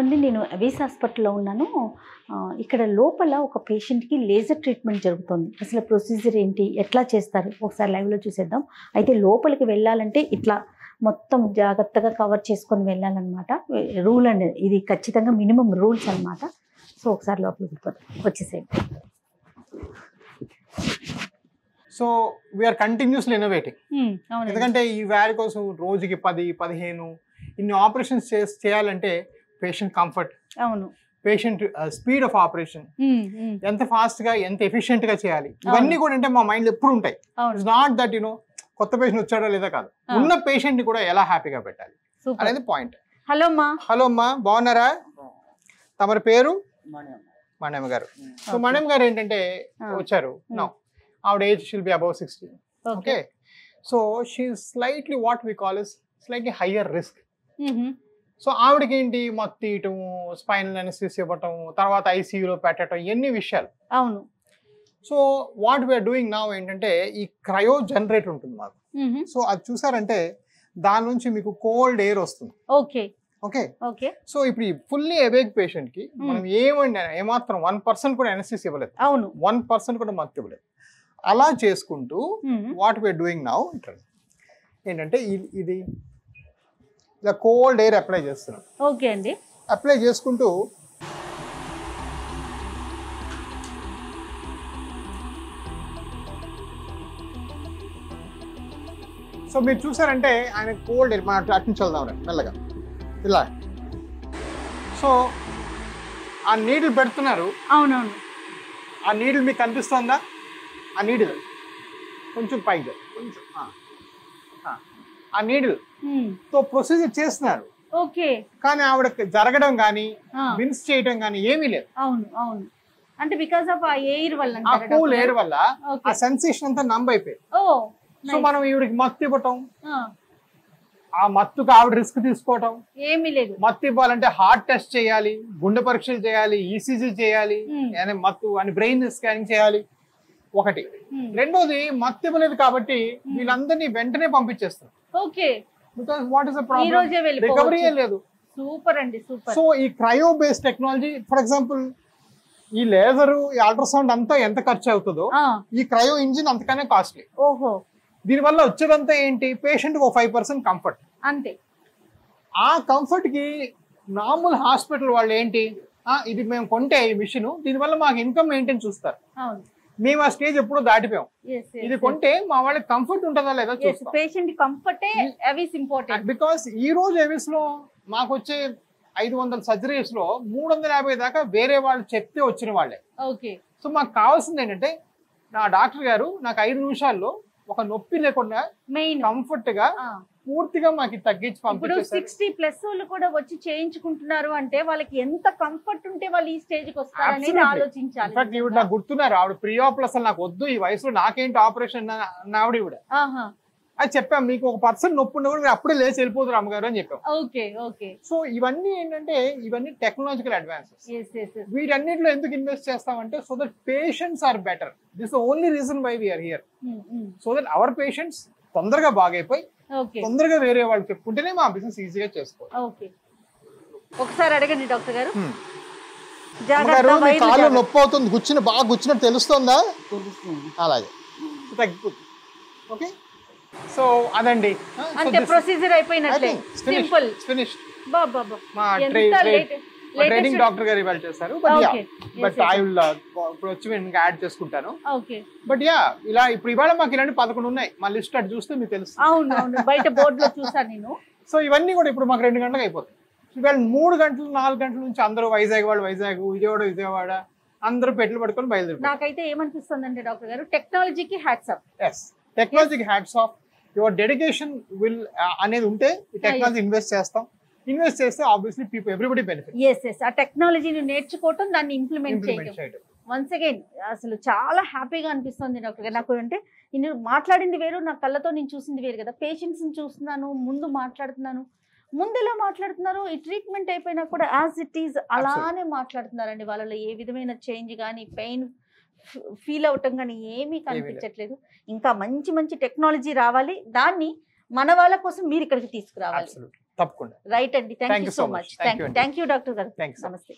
అండి నేను అవేస్ హాస్పిటల్‌లో ఉన్నాను. ఇక్కడ లోపల ఒక పేషెంట్‌కి లేజర్ ట్రీట్మెంట్ జరుగుతోంది. అసలు ప్రొసీజర్ ఏంటి? ఎట్లా చేస్తారు? ఒకసారి లైవ్‌లో చూసేద్దాం. అయితే లోపలికి వెళ్ళాలంటే ఇట్లా మొత్తం జాగ్రత్తగా కవర్ చేసుకొని వెళ్ళాలన్నమాట. రూల్ అండి ఇది ఖచ్చితంగా మినిమమ్ రూల్స్ అన్నమాట. సో ఒకసారి లోపలికి వెళ్ళిపోదాం. వచ్చేసేయండి. So we're continuously innovating. అవునండి. ఎందుకంటే ఈ వ్యాధి కోసం రోజుకి 10, 15 ఇన్ని ఆపరేషన్స్ చేయాలంటే పేషెంట్ కంఫర్ట్, అవును. పేషెంట్ స్పీడ్ ఆఫ్ ఆపరేషన్, ఎంత ఫాస్ట్ గా ఎంత ఎఫిషియెంట్ గా చేయాలి, ఇవన్నీ కూడా అంటే మా మైండ్ ఎప్పుడు ఉంటాయి. ఇట్స్ నాట్ దట్ కొత్త పేషెంట్ వచ్చాడో లేదా కాదు, ఉన్న పేషెంట్ ని కూడా ఎలా హ్యాపీగా పెట్టాలి అనేది పాయింట్. హలో అమ్మా. హలో అమ్మా, బాగున్నారా? తమరి పేరు? మణ్యమ్మ గారు. సో మణ్యమ్మ గారు ఏంటంటే వచ్చారు నా ఆవిడ age shall be above 60. Okay, so she slightly what we call is slightly higher risk. So ఆవిడకి ఏంటి మత్తు తీయటం, స్పైనల్ అనెస్థీసియా ఇవ్వటం, తర్వాత ఐసీయూలో పెట్టడం, ఎన్ని విషయాలు. అవును. So what we're doing now ఏంటంటే ఈ క్రయో జనరేటర్ ఉంటుంది మాకు. సో అది చూసారంటే దాని నుంచి మీకు కోల్డ్ ఎయిర్ వస్తుంది. Okay okay okay. సో ఇప్పుడు ఈ ఫుల్లీ అవేక్ పేషెంట్ కి మనం ఏమాత్రం 1% కూడా అనెస్థీసియా ఇవ్వలేదు. అవును. 1% కూడా మత్తు ఇవ్వలేదు. అలా చేసుకుంటూ వాట్ వీఆర్ డూయింగ్ నౌ ఇక్కడ ఏంటంటే ఇది ఇలా కోల్డ్ ఎయిర్ అప్లై చేస్తున్నాం. ఓకే అండి. అప్లై చేసుకుంటూ సో మీరు చూసారంటే ఆయన కోల్డ్ ఎయిర్ మనం అటు నుంచి వెళ్దాం మెల్లగా ఇలా. సో ఆ నీడిల్ పెడుతున్నారు. అవునవును. ఆ నీడిల్ మీకు కనిపిస్తుందా? ఆ నీడిల్ కొంచెం పైగా కొంచెం ఆ నీడిల్ తో ప్రొసీజర్ చేస్తున్నారు. ఓకే. కానీ ఆవిడ జరగడం కానీ విన్స్ చేయడం కానీ ఏమీ లేదు. అవును అవును. అంటే బికాజ్ ఆఫ్ ఆ ఎయిర్ వల్ల, ఆ కూల్ ఎయిర్ వల్ల ఆ సెన్సేషన్ అంతా నంబ్ అయిపోయింది. సో మనం ఈవిడికి మత్తు ఇవ్వటం, ఆ మత్తుకు ఆవిడ రిస్క్ తీసుకోవటం ఏమీ లేదు. మత్తు ఇవ్వాలంటే హార్ట్ టెస్ట్ చేయాలి, గుండె పరీక్షలు చేయాలి, ఈసీజీ చేయాలి, మత్తు అని బ్రెయిన్ స్కానింగ్ చేయాలి ఒకటి. రెండోది మత్తు ఇవ్వలేదు కాబట్టి వీళ్ళందరినీ వెంటనే పంపించేస్తారు. Okay. Because what is the problem, recovery లేదు. సూపర్ అండి, సూపర్. సో ఈ cryo based technology, for example ఈ లేజర్, ఈ అల్ట్రాసౌండ్ అంతా ఎంత ఖర్చు అవుతుందో ఈ క్రయో ఇంజిన్ అంతకనే కాస్ట్లీ. ఓహో. దీనివల్ల వచ్చేదంతా ఏంటి, పేషెంట్ 5% కంఫర్ట్ అంతే. ఆ కంఫర్ట్ కి నార్మల్ హాస్పిటల్ వాళ్ళు ఏంటి, ఇది మేము కొంటే ఈ మిషన్ దీనివల్ల మాకు ఇన్కమ్ మెయింటైన్ చూస్తారు. మేము ఆ స్టేజ్ ఎప్పుడో దాటిపోయాం. ఇది కొంటే మా వాళ్ళకి కంఫర్ట్ ఉంటుందా లేదా చూస్తాం. పేషెంట్ కంఫర్టే అవిస్ ఇంపార్టెంట్. బికాస్ ఈ రోజు అవిస్ లో మాకు వచ్చే 500 సర్జరీస్ లో 350 దాకా వేరే వాళ్ళు చెప్తే వచ్చిన వాళ్ళే. ఓకే. సో మాకు కావాల్సింది ఏంటంటే నా డాక్టర్ గారు నాకు 5 నిమిషాల్లో ఒక నొప్పి లేకుండా కంఫర్ట్ గా పూర్తిగా మాకు తగ్గించి పంపించేస్తారు. 60+ వాళ్ళు కూడా వచ్చి చేయించుకుంటున్నారు అంటే వాళ్ళకి ఎంత కంఫర్ట్ ఉంటే వాళ్ళు ఈ స్టేజ్ కి వస్తారు అనేది ఆలోచించాలి. ఇన్ఫాక్ట్ ఈవిడ నాకు గుర్తున్నారు, ఆవిడ ప్రియాప్లు అసలు నాకు వద్దు ఈ వయసులో, నాకేంటి ఆపరేషన్ ఆవిడ ఈవిడ అది చెప్పాం. మీకు 1% నొప్పి ఉన్నా కూడా అప్పుడే లేచి వెళ్ళిపోతారు అమ్మగారు అని చెప్పాం. Okay okay. సో ఇవన్నీ ఏంటంటే ఇవన్నీ టెక్నాలజికల్ అడ్వాన్సెస్. వీటన్నిటిలో ఎందుకు ఇన్వెస్ట్ చేస్తామంటే so that patients are better. This the only reason why we're here. So that our patients తొందరగా బాగైపోయి తొందరగా వేరే వాళ్ళు చెప్పుకుంటేనే మా బిజినెస్ ఈజీగా చేసుకోవాలి. ఓకే. ఒకసారి అడగండి డాక్టర్ గారు. కాలు నొప్పి అవుతుంది, బాగా గుచ్చినట్టు తెలుస్తుందా? అలాగే తగ్గిపోతుంది. ఓకే. సో అదండి, అంటే ప్రొసీజర్ అయిపోయినట్లే, సింపుల్ ఫినిష్డ్. మా ట్రైనింగ్ డాక్టర్ గారు ఇవాళ చేశారు. బట్ ఐ విల్ ఇప్పుడు వచ్చి నేను యాడ్ చేసుకుంటాను. బట్ యా ఇలా ఇప్పుడు ఇవాళ మాకు ఇలాంటి 11 ఉన్నాయి. మా లిస్ట్ అటు చూస్తే మీకు తెలుస్తుంది. అవును, బయట బోర్డులో చూసాను నేను. సో ఇవన్నీ కూడా ఇప్పుడు మాకు 2 గంటలకు అయిపోతాయి. ఇవాళ 3 గంటలు 4 గంటల నుంచి అందరూ వైజాగ్ వాళ్ళు వైజాగ్, విజయవాడ అందరూ పెట్టులు పట్టుకొని బయలుదేరు. నాకైతే ఏమనిపిస్తుంది అంటే డాక్టర్ గారు, టెక్నాలజీకి హ్యాట్స్ ఆఫ్. ఎస్, టెక్నాలజీకి hats off. Your dedication will అనేది ఉంటే ఈ టెక్నాలజీ ఇన్వెస్ట్ చేస్తే ఆబ్వియస్లీ పీపుల్ ఎవ్రీబడి బెనిఫిట్. ఆ టెక్నాలజీని నేర్చుకోవటం, దాన్ని ఇంప్లిమెంట్ చేయడం. వన్స్ అగైన్ అసలు చాలా హ్యాపీగా అనిపిస్తుంది డాక్టర్ గారు నాకు. అంటే నేను మాట్లాడింది వేరు, నా కళ్ళతో నేను చూసింది వేరు కదా. పేషెంట్స్ ని చూస్తున్నాను, ముందు మాట్లాడుతున్నాను, ముందెలా మాట్లాడుతున్నారు, ఈ ట్రీట్మెంట్ అయిపోయినా కూడా యాజ్ ఇట్ ఈజ్ అలానే మాట్లాడుతున్నారండి. వాళ్ళలో ఏ విధమైన చేంజ్ కానీ, పెయిన్ ఫీల్ అవటం కానీ ఏమీ కనిపించట్లేదు. ఇంకా మంచి మంచి టెక్నాలజీ రావాలి, దాన్ని మన వాళ్ళ కోసం మీరు ఇక్కడికి తీసుకురావాలి. తప్పకుండా. రైట్ అండి, thank you so much. Thank you doctor గారు. థ్యాంక్స్. నమస్తే.